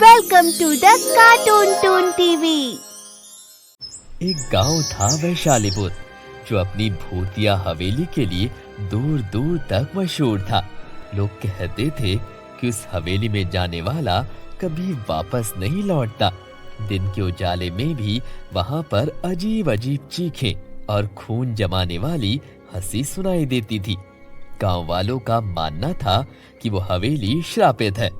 Welcome to the cartoon toon TV. एक गांव था वैशालीपुर, जो अपनी भूतिया हवेली के लिए दूर दूर तक मशहूर था। लोग कहते थे कि उस हवेली में जाने वाला कभी वापस नहीं लौटता। दिन के उजाले में भी वहां पर अजीब अजीब चीखें और खून जमाने वाली हंसी सुनाई देती थी। गांव वालों का मानना था कि वो हवेली श्रापित है।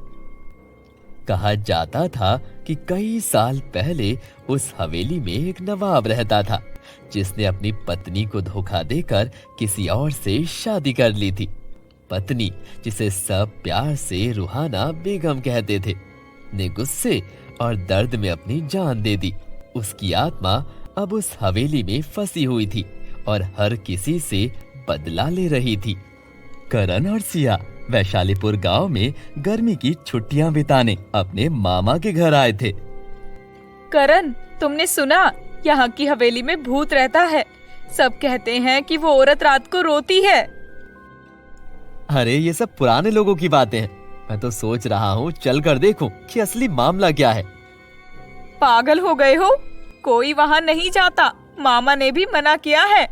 कहा जाता था कि कई साल पहले उस हवेली में एक नवाब रहता था, जिसने अपनी पत्नी को धोखा देकर किसी और से शादी कर ली थी। पत्नी, जिसे सब प्यार से रूहाना बेगम कहते थे, ने गुस्से और दर्द में अपनी जान दे दी। उसकी आत्मा अब उस हवेली में फंसी हुई थी और हर किसी से बदला ले रही थी। करण और सिया वैशालीपुर गांव में गर्मी की छुट्टियां बिताने अपने मामा के घर आए थे। करण, तुमने सुना? यहाँ की हवेली में भूत रहता है। सब कहते हैं कि वो औरत रात को रोती है। अरे ये सब पुराने लोगों की बातें हैं। मैं तो सोच रहा हूँ चल कर देखूं कि असली मामला क्या है। पागल हो गए हो? कोई वहाँ नहीं जाता। मामा ने भी मना किया है।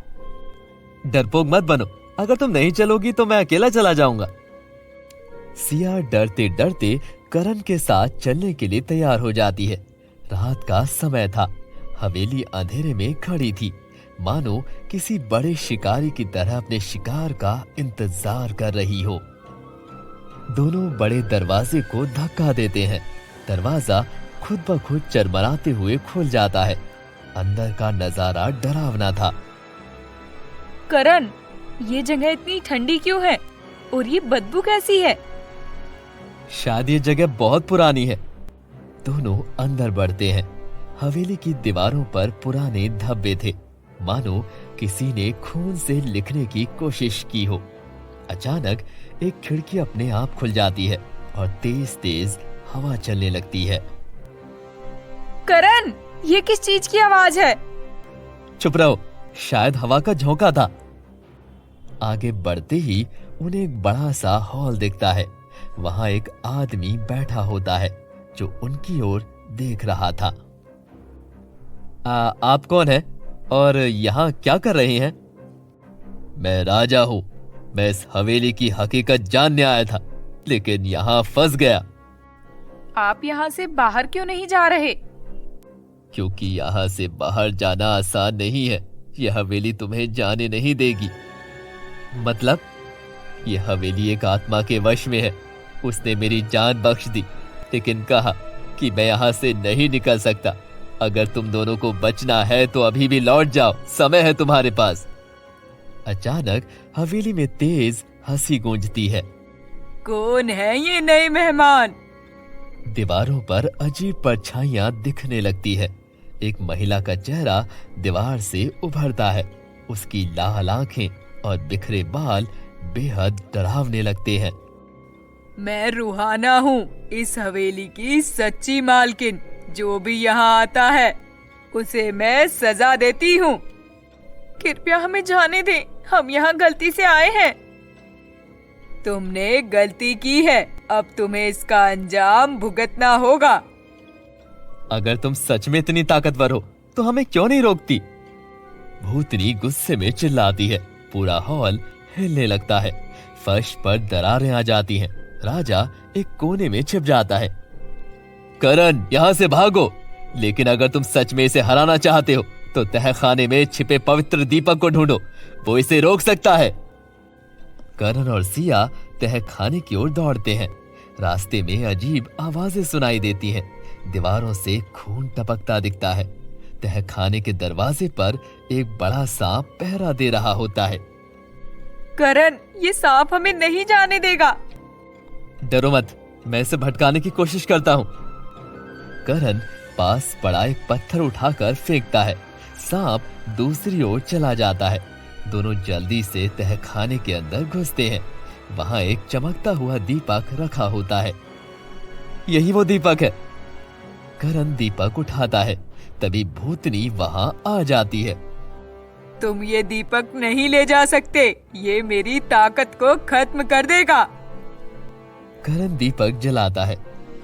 डरपोक मत बनो। अगर तुम नहीं चलोगी तो मैं अकेला चला जाऊंगा। सिया डरते डरते करण के साथ चलने के लिए तैयार हो जाती है। रात का समय था। हवेली अंधेरे में खड़ी थी, मानो किसी बड़े शिकारी की तरह अपने शिकार का इंतजार कर रही हो। दोनों बड़े दरवाजे को धक्का देते हैं। दरवाजा खुद ब खुद चरमराते हुए खुल जाता है। अंदर का नजारा डरावना था। करण, ये जगह इतनी ठंडी क्यों है और ये बदबू कैसी है? शायद ये जगह बहुत पुरानी है। दोनों अंदर बढ़ते हैं। हवेली की दीवारों पर पुराने धब्बे थे, मानो किसी ने खून से लिखने की कोशिश की हो। अचानक एक खिड़की अपने आप खुल जाती है और तेज तेज हवा चलने लगती है। करण, ये किस चीज की आवाज है? चुप रहो, शायद हवा का झोंका था। आगे बढ़ते ही उन्हें एक बड़ा सा हॉल दिखता है। वहां एक आदमी बैठा होता है, जो उनकी ओर देख रहा था। आप कौन हैं और यहाँ क्या कर रहे हैं? मैं राजा हूँ। मैं इस हवेली की हकीकत जानने आया था, लेकिन यहाँ फंस गया। आप यहाँ से बाहर क्यों नहीं जा रहे? क्योंकि यहाँ से बाहर जाना आसान नहीं है। यह हवेली तुम्हें जाने नहीं देगी। मतलब? यह हवेली एक आत्मा के वश में है। उसने मेरी जान बख्श दी, लेकिन कहा कि मैं यहाँ से नहीं निकल सकता। अगर तुम दोनों को बचना है तो अभी भी लौट जाओ, समय है तुम्हारे पास। अचानक हवेली में तेज हंसी गूंजती है। कौन है ये नए मेहमान? दीवारों पर अजीब परछाइयां दिखने लगती है। एक महिला का चेहरा दीवार से उभरता है। उसकी लाल आंखें और बिखरे बाल बेहद डरावने लगते हैं। मैं रूहाना हूँ, इस हवेली की सच्ची मालकिन। जो भी यहाँ आता है उसे मैं सजा देती हूँ। कृपया हमें जाने दें, हम यहाँ गलती से आए हैं। तुमने गलती की है, अब तुम्हें इसका अंजाम भुगतना होगा। अगर तुम सच में इतनी ताकतवर हो तो हमें क्यों नहीं रोकती? भूतनी गुस्से में चिल्लाती है। पूरा हॉल हिलने लगता है। फर्श पर दरारें आ जाती हैं। राजा एक कोने में छिप जाता है। करण, यहाँ से भागो। लेकिन अगर तुम सच में इसे हराना चाहते हो तो तहखाने में छिपे पवित्र दीपक को ढूंढो, वो इसे रोक सकता है। करण और सिया तहखाने की ओर दौड़ते हैं। रास्ते में अजीब आवाजें सुनाई देती हैं। दीवारों से खून टपकता दिखता है। तहखाने के दरवाजे पर एक बड़ा सांप पहरा दे रहा होता है। करण, ये सांप हमें नहीं जाने देगा। डरो मत, मैं इसे भटकाने की कोशिश करता हूँ। करण पास पड़ा एक पत्थर उठाकर फेंकता है। सांप दूसरी ओर चला जाता है। दोनों जल्दी से तहखाने के अंदर घुसते हैं। वहां एक चमकता हुआ दीपक रखा होता है। यही वो दीपक है। करण दीपक उठाता है, तभी भूतनी वहां आ जाती है। तुम ये दीपक नहीं ले जा सकते, ये मेरी ताकत को खत्म कर देगा। करण दीपक जलाता है,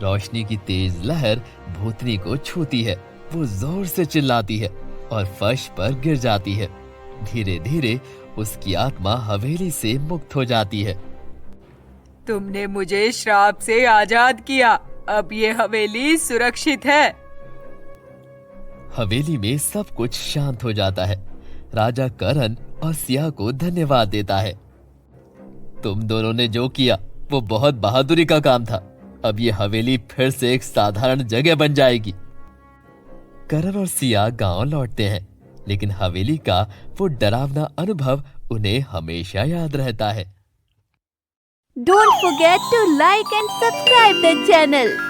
रोशनी की तेज लहर भूतनी को छूती है। वो जोर से चिल्लाती है और फर्श पर गिर जाती है। धीरे धीरे उसकी आत्मा हवेली से मुक्त हो जाती है। तुमने मुझे श्राप से आजाद किया। अब ये हवेली सुरक्षित है। हवेली में सब कुछ शांत हो जाता है। राजा करण और सिया को धन्यवाद देता है। तुम दोनों ने जो किया वो बहुत बहादुरी का काम था। अब ये हवेली फिर से एक साधारण जगह बन जाएगी। करण और सिया गांव लौटते हैं, लेकिन हवेली का वो डरावना अनुभव उन्हें हमेशा याद रहता है। Don't forget to like and subscribe the channel.